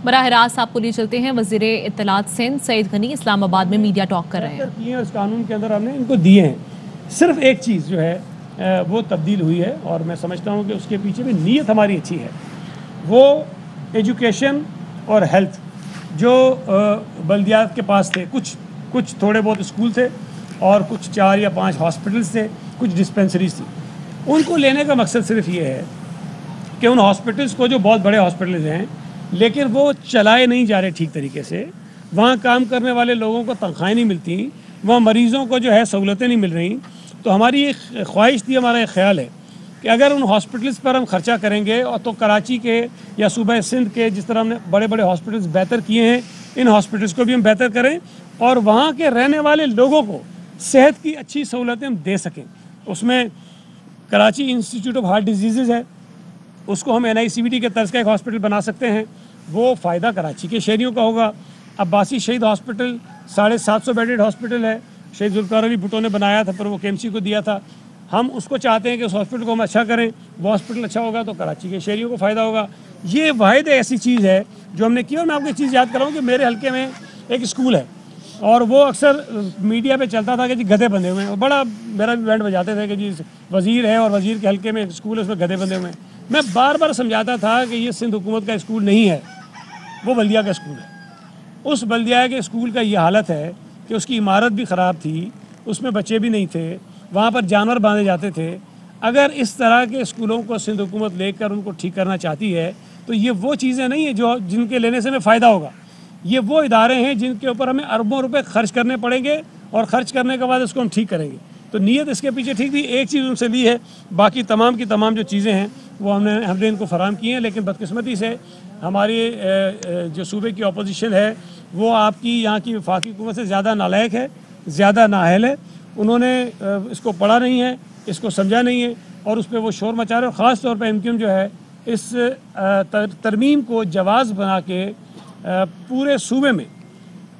बराह रास्त आपको लिए चलते हैं। वज़ीर इत्तलात सिंध सईद गनी इस्लामाबाद में मीडिया टॉक कर रहे हैं। इस कानून के अंदर हमने इनको दिए हैं। सिर्फ एक चीज़ जो है वो तब्दील हुई है और मैं समझता हूँ कि उसके पीछे भी नीयत हमारी अच्छी है। वो एजुकेशन और हेल्थ जो बल्दियात के पास थे, कुछ थोड़े बहुत स्कूल थे और कुछ 4 या 5 हॉस्पिटल्स थे, कुछ डिस्पेंसरीज थी। उनको लेने का मकसद सिर्फ ये है कि उन हॉस्पिटल्स को, जो बहुत बड़े हॉस्पिटल्स हैं लेकिन वो चलाए नहीं जा रहे ठीक तरीके से, वहाँ काम करने वाले लोगों को तनख्वाहें नहीं मिलती, वहाँ मरीज़ों को जो है सहूलतें नहीं मिल रही। तो हमारी एक ख्वाहिश थी, हमारा एक ख्याल है कि अगर उन हॉस्पिटल्स पर हम खर्चा करेंगे और तो कराची के या सूबा सिंध के जिस तरह हमने बड़े बड़े हॉस्पिटल्स बेहतर किए हैं, इन हॉस्पिटल्स को भी हम बेहतर करें और वहाँ के रहने वाले लोगों को सेहत की अच्छी सहूलतें हम दे सकें। उसमें Karachi institute of heart disease है, उसको हम NICVT के तर्ज का एक हॉस्पिटल बना सकते हैं। वो फ़ायदा कराची के शहरियों का होगा। अब्बासी शहीद हॉस्पिटल 750 बेडेड हॉस्पिटल है, शहीद जुल्फ़िकार अली भुट्टो ने बनाया था, पर वो KMC को दिया था। हम उसको चाहते हैं कि उस हॉस्पिटल को हम अच्छा करें। वो हॉस्पिटल अच्छा होगा तो कराची के शहरियों को फ़ायदा होगा। ये वाहिद ऐसी चीज़ है जो हमने की। और मैं आपको एक चीज़ याद कराऊँ कि मेरे हल्के में एक स्कूल है और वो अक्सर मीडिया पे चलता था कि जी गधे बंधे हुए हैं। बड़ा मेरा भी बैंड बजाते थे कि जी वज़ीर है और वज़ीर के हल्के में एक स्कूल है, उसमें गधे बंधे हुए हैं। मैं बार बार समझाता था कि ये सिंध हुकूमत का स्कूल नहीं है, वो बल्दिया का स्कूल है। उस बल्दिया के स्कूल का ये हालत है कि उसकी इमारत भी ख़राब थी, उसमें बच्चे भी नहीं थे, वहाँ पर जानवर बांधे जाते थे। अगर इस तरह के स्कूलों को सिंध हुकूमत लेकर उनको ठीक करना चाहती है तो ये वो चीज़ें नहीं है जो जिनके लेने से हमें फ़ायदा होगा। ये वो इदारे हैं जिनके ऊपर हमें अरबों रुपए खर्च करने पड़ेंगे और ख़र्च करने के बाद इसको हम ठीक करेंगे। तो नीयत इसके पीछे ठीक थी, एक चीज़ उनसे ली है, बाकी तमाम की तमाम जो चीज़ें हैं वो हमने इनको फराहम की हैं। लेकिन बदकिस्मती से हमारी जो सूबे की अपोजिशन है वो आपकी यहाँ की वफाकी हुकूमत से ज़्यादा नालायक है, ज़्यादा नाअहल है। उन्होंने इसको पढ़ा नहीं है, इसको समझा नहीं है और उस पर वो शोर मचा रहे। और ख़ास तौर पर MQM जो है इस तरमीम को जवाज़ बना के पूरे सूबे में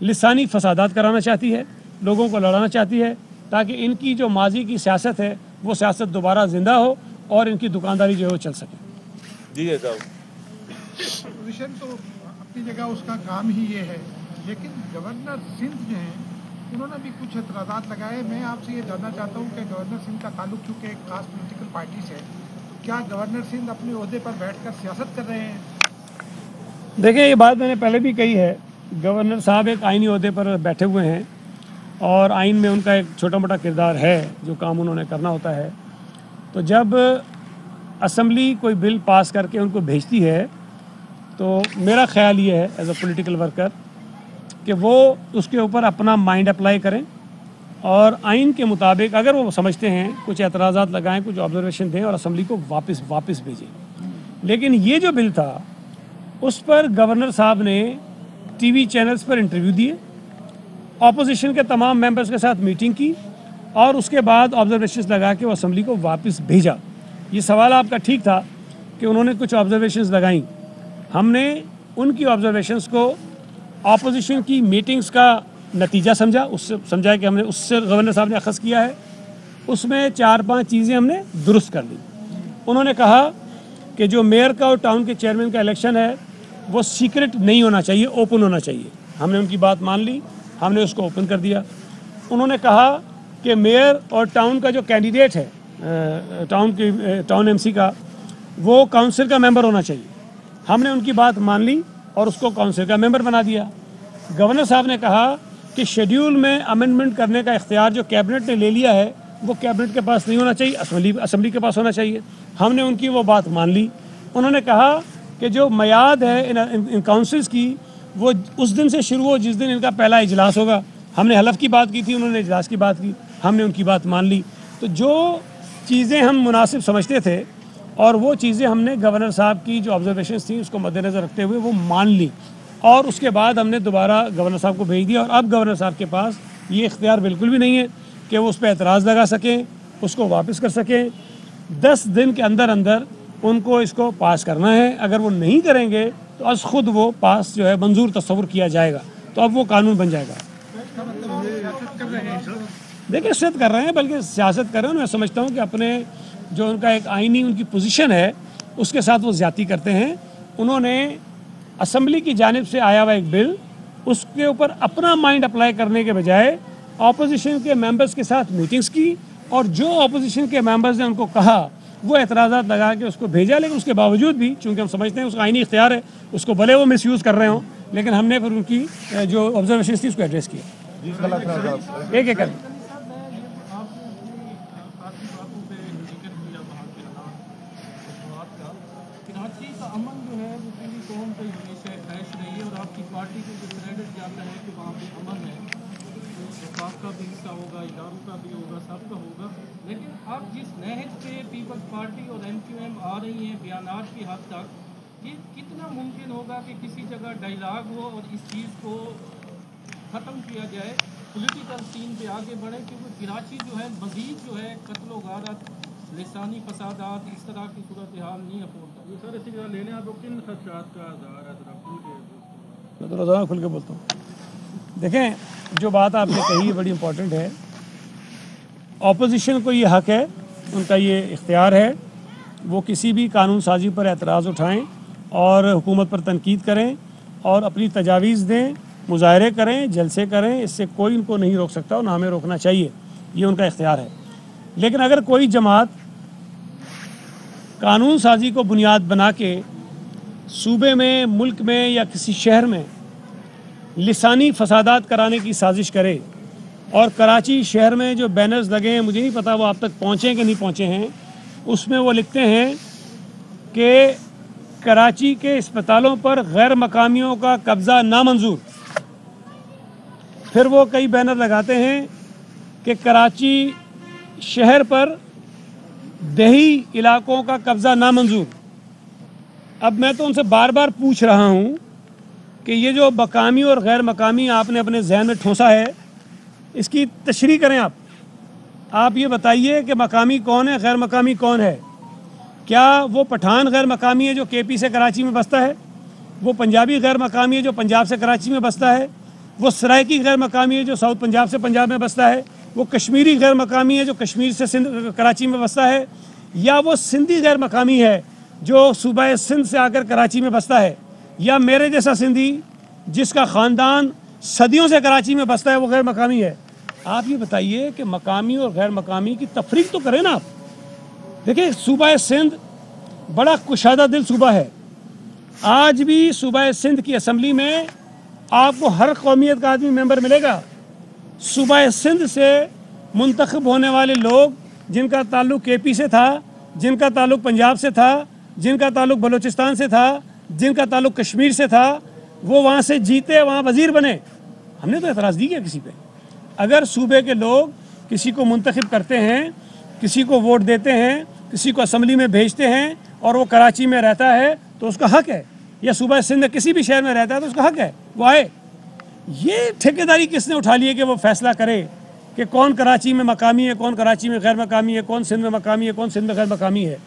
लिसानी फसादात कराना चाहती है, लोगों को लड़ाना चाहती है, ताकि इनकी जो माजी की सियासत है वो सियासत दोबारा ज़िंदा हो और इनकी दुकानदारी जो है वो चल सके। जी साहब, पोजीशन तो अपनी जगह उसका काम ही ये है, लेकिन गवर्नर सिंध जो हैं उन्होंने भी कुछ एतराज़ात लगाए। मैं आपसे ये जानना चाहता हूँ कि गवर्नर सिंध का ताल्लुक चूँकि एक खास पोलिटिकल पार्टी से है, तो क्या गवर्नर सिंध अपने ओहदे पर बैठकर सियासत कर रहे हैं? देखिए, ये बात मैंने पहले भी कही है, गवर्नर साहब एक आइनी ओहदे पर बैठे हुए हैं और आइन में उनका एक छोटा मोटा किरदार है, जो काम उन्होंने करना होता है। तो जब असम्बली कोई बिल पास करके उनको भेजती है तो मेरा ख्याल ये है एज अ पॉलिटिकल वर्कर कि वो उसके ऊपर अपना माइंड अप्लाई करें और आइन के मुताबिक अगर वो समझते हैं कुछ एतराज़ात लगाएं, कुछ ऑब्जर्वेशन दें और असम्बली को वापस भेजें। लेकिन ये जो बिल था उस पर गवर्नर साहब ने TV चैनल्स पर इंटरव्यू दिए, ऑपोजिशन के तमाम मेंबर्स के साथ मीटिंग की और उसके बाद ऑब्जर्वेशंस लगा के वो असम्बली को वापस भेजा। ये सवाल आपका ठीक था कि उन्होंने कुछ ऑब्जर्वेशंस लगाई। हमने उनकी ऑब्जर्वेशंस को ऑपोजिशन की मीटिंग्स का नतीजा समझा, उससे समझा कि हमने उससे गवर्नर साहब ने अखज़ किया है। उसमें 4-5 चीज़ें हमने दुरुस्त कर ली। उन्होंने कहा कि जो मेयर का और टाउन के चेयरमैन का इलेक्शन है वो सीक्रेट नहीं होना चाहिए, ओपन होना चाहिए। हमने उनकी बात मान ली, हमने उसको ओपन कर दिया। उन्होंने कहा कि मेयर और टाउन का जो कैंडिडेट है टाउन MC का, वो काउंसिल का मेंबर होना चाहिए। हमने उनकी बात मान ली और उसको काउंसिल का मेंबर बना दिया। गवर्नर साहब ने कहा कि शेड्यूल में अमेंडमेंट करने का इख्तियार जो कैबिनेट ने ले लिया है वो कैबिनेट के पास नहीं होना चाहिए, असम्बली के पास होना चाहिए। हमने उनकी वो बात मान ली। उन्होंने कहा कि जो मियाद है इन काउंसिल्स की वो उस दिन से शुरू हो जिस दिन इनका पहला इजलास होगा। हमने हलफ की बात की थी, उन्होंने इजलास की बात की, हमने उनकी बात मान ली। तो जो चीज़ें हम मुनासिब समझते थे और वो चीज़ें हमने गवर्नर साहब की जो ऑब्जर्वेशंस थी उसको मद्देनज़र रखते हुए वो मान ली और उसके बाद हमने दोबारा गवर्नर साहब को भेज दिया। और अब गवर्नर साहब के पास ये इख्तियार बिल्कुल भी नहीं है कि वो उस पर एतराज़ लगा सकें, उसको वापस कर सकें। 10 दिन के अंदर अंदर उनको इसको पास करना है। अगर वो नहीं करेंगे तो अस खुद वो पास जो है मंजूर तस्वुर किया जाएगा, तो अब वो कानून बन जाएगा। देखिए, सियासत कर रहे हैं, बल्कि सियासत कर रहे हैं। मैं समझता हूँ कि अपने जो उनका एक आइनी उनकी पोजीशन है उसके साथ वो ज़्यादती करते हैं। उन्होंने असम्बली की जानिब से आया हुआ एक बिल, उसके ऊपर अपना माइंड अप्लाई करने के बजाय ऑपोजिशन के मेंबर्स के साथ मीटिंग्स की और जो ऑपोजिशन के मेंबर्स ने उनको कहा वो एतराज़ात लगा के उसको भेजा। लेकिन उसके बावजूद भी चूँकि हम समझते हैं उसका आईनी इख्तियार है, उसको भले वो मिसयूज़ कर रहे हों, लेकिन हमने फिर उनकी जो ऑब्जर्वेशन थी उसको एड्रेस किया एक एक करके। कराची का अमन जो है वो पूरी कौम पे हमेशा ख्वाहिश रही है और आपकी पार्टी को जो क्रेडिट जाता है कि वहाँ पे अमन है, वफाक का भी हिस्सा होगा, इदारों का भी होगा, सबका होगा। लेकिन अब जिस नहज पे पीपल्स पार्टी और MQM आ रही हैं बयानात की हद तक, ये कितना मुमकिन होगा कि किसी जगह डायलॉग हो और इस चीज़ को ख़त्म किया जाए, पॉलिटिकल सीन पे आगे बढ़े? क्योंकि कराची जो है मज़ीद जो है कत्ल गारत, लिसानी फसादात, इस तरह की सूरत हाल नहीं अफोर्ड। ये सर इसी तरह लेने आपको किन खदशात का आधार है? जरा खुल के मैं तो रोज़ाना खुल के बोलता हूँ। देखें, जो बात आपने कही है बड़ी इम्पोर्टेंट है। ऑपोजिशन को ये हक़ है, उनका ये इख्तियार है, वो किसी भी कानून साजी पर एतराज़ उठाएं और हुकूमत पर तनकीद करें और अपनी तजावीज़ दें, मुज़ाहरे करें, जलसे करें। इससे कोई उनको नहीं रोक सकता और ना हमें रोकना चाहिए, ये उनका इख्तियार है। लेकिन अगर कोई जमात कानून साजी को बुनियाद बना के सूबे में, मुल्क में या किसी शहर में लिसानी फसादात कराने की साजिश करे और कराची शहर में जो बैनर्स लगे हैं, मुझे नहीं पता वो आप तक पहुँचे कि नहीं पहुँचे हैं, उसमें वो लिखते हैं कि कराची के अस्पतालों पर गैर मकामियों का कब्ज़ा नामंजूर। फिर वो कई बैनर लगाते हैं कि कराची शहर पर देही इलाकों का कब्ज़ा नामंजूर। अब मैं तो उनसे बार बार पूछ रहा हूँ कि ये जो मकामी और गैर मकामी आपने अपने जहन में ठोंसा है, इसकी तशरीह करें। आप ये बताइए कि मकामी कौन है, गैर मकामी कौन है? क्या वो पठान गैर मकामी है जो KP से कराची में बसता है? वो पंजाबी गैर मकामी है जो पंजाब से कराची में बसता है? वो सराइकी गैर मकामी है जो साउथ पंजाब से पंजाब में बसता है? वो कश्मीरी गैर मकामी है जो कश्मीर से सिंध कराची में बसता है? या वो सिंधी गैर मकामी है जो सूबा सिंध से आकर कराची में बसता है? या मेरे जैसा सिंधी जिसका ख़ानदान सदियों से कराची में बसता है, वो गैर मकामी है? आप ये बताइए कि मकामी और गैर मकामी की तफरीक तो करें ना आप। देखिए, सूबा सिंध बड़ा कुशादा दिल सूबा है। आज भी सूबा सिंध की असम्बली में आपको हर कौमियत का आदमी मेंबर मिलेगा। सूबा सिंध से मुंतखब होने वाले लोग जिनका ताल्लुक़ KP से था, जिनका ताल्लुक़ पंजाब से था, जिनका ताल्लुक़ बलूचिस्तान से था, जिनका ताल्लुक़ कश्मीर से था, वो वहाँ से जीते, वहाँ वज़ीर बने। हमने तो एतराज़ नहीं किया किसी पे। अगर सूबे के लोग किसी को मुंतखब करते हैं, किसी को वोट देते हैं, किसी को असम्बली में भेजते हैं और वो कराची में रहता है तो उसका हक़ है, या सूबा सिंध किसी भी शहर में रहता है तो उसका हक़ है वो आए। ये ठेकेदारी किसने उठा ली है कि वो फैसला करे कि कौन कराची में मकामी है, कौन कराची में गैर मकामी है, कौन सिंध में मकामी है, कौन सिंध में गैर मकामी है?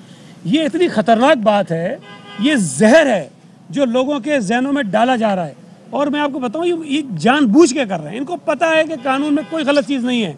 ये इतनी ख़तरनाक बात है, ये जहर है जो लोगों के जहनों में डाला जा रहा है। और मैं आपको बताऊँ, ये जानबूझ के कर रहे हैं। इनको पता है कि कानून में कोई गलत चीज़ नहीं है।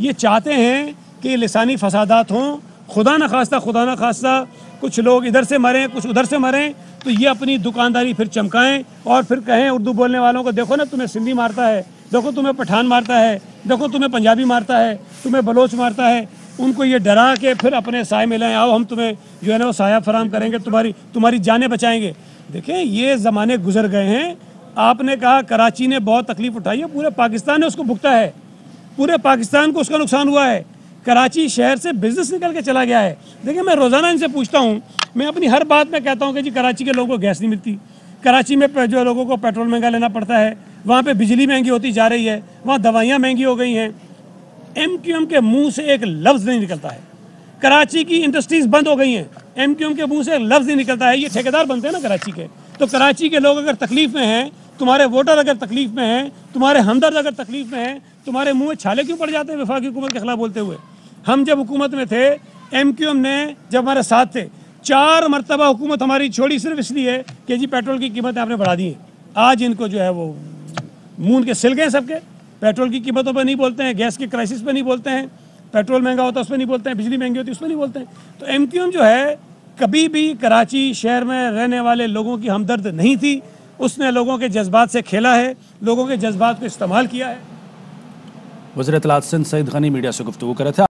ये चाहते हैं कि लिसानी फसादात हों, खुदा न खास्ता कुछ लोग इधर से मरें, कुछ उधर से मरें, तो ये अपनी दुकानदारी फिर चमकाएं और फिर कहें उर्दू बोलने वालों को, देखो ना तुम्हें सिंधी मारता है, देखो तुम्हें पठान मारता है, देखो तुम्हें पंजाबी मारता है, तुम्हें बलोच मारता है। उनको ये डरा के फिर अपने साए में लाएं, आओ हम तुम्हें जो है ना वो साया फराम करेंगे, तुम्हारी जानें बचाएंगे। देखें, ये ज़माने गुजर गए हैं। आपने कहा कराची ने बहुत तकलीफ़ उठाई है, पूरे पाकिस्तान ने उसको भुगता है, पूरे पाकिस्तान को उसका नुकसान हुआ है। कराची शहर से बिजनेस निकल के चला गया है। देखिए, मैं रोज़ाना इनसे पूछता हूँ, मैं अपनी हर बात में कहता हूँ कि जी कराची के लोगों को गैस नहीं मिलती, कराची में जो लोगों को पेट्रोल महंगा लेना पड़ता है, वहाँ पे बिजली महंगी होती जा रही है, वहाँ दवाइयाँ महंगी हो गई हैं। MQM के मुंह से एक लफ्ज़ नहीं निकलता है। कराची की इंडस्ट्रीज़ बंद हो गई हैं, MQM के मुंह से एक लफ्ज़ नहीं निकलता है। ये ठेकेदार बनते हैं ना कराची के, तो कराची के लोग अगर तकलीफ़ में हैं, तुम्हारे वोटर अगर तकलीफ़ में हैं, तुम्हारे हमदर्द अगर तकलीफ़ में हैं, तुम्हारे मुँह में छाले क्यों पड़ जाते हैं वफाकी हुकूमत के खिलाफ बोलते हुए? हम जब हुकूमत में थे, MQM ने जब हमारे साथ थे, 4 मरतबा हुकूमत हमारी छोड़ी सिर्फ इसलिए कि जी पेट्रोल की कीमतें आपने बढ़ा दी हैं। आज इनको जो है वो मुंह के सिल गए सबके। पेट्रोल की कीमतों पर नहीं बोलते हैं, गैस के क्राइसिस पर नहीं बोलते हैं, पेट्रोल महंगा होता है उस पर नहीं बोलते हैं, बिजली महंगी होती है उस पर नहीं बोलते हैं। तो MQM जो है कभी भी कराची शहर में रहने वाले लोगों की हमदर्द नहीं थी। उसने लोगों के जज्बात से खेला है, लोगों के जज्बात को इस्तेमाल किया है। वज़ीर इत्तलात सिंध सईद गनी मीडिया से गुफ्तगू कर रहे थे।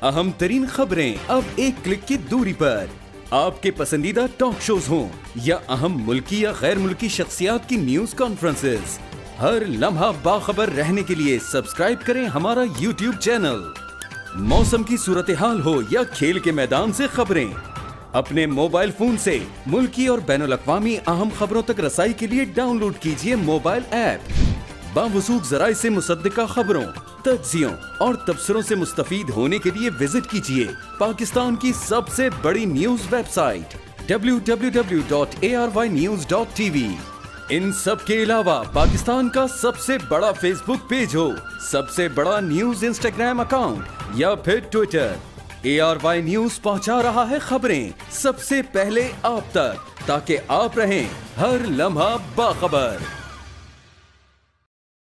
अहम तरीन खबरें अब एक क्लिक की दूरी पर। आपके पसंदीदा टॉक शोज हों या अहम मुल्की या गैर मुल्की शख्सियात की न्यूज कॉन्फ्रेंसेस, हर लम्हा बाखबर रहने के लिए सब्सक्राइब करें हमारा YouTube चैनल। मौसम की सूरत हाल हो या खेल के मैदान से खबरें, अपने मोबाइल फोन से मुल्की और बैनुल-अक़वामी अहम खबरों तक रसाई के लिए डाउनलोड कीजिए मोबाइल ऐप। बावसूख ज़राए से मुसद्दिका खबरों, तज्ज़ियों और तबसरों से मुस्तफ़ीद होने के लिए विजिट कीजिए पाकिस्तान की सबसे बड़ी न्यूज वेबसाइट www.arynews.tv। इन सब के अलावा पाकिस्तान का सबसे बड़ा फेसबुक पेज हो, सबसे बड़ा न्यूज इंस्टाग्राम अकाउंट या फिर ट्विटर, ARY न्यूज पहुंचा रहा है खबरें सबसे पहले आप तक, ताकि आप रहें हर लम्हा बाखबर।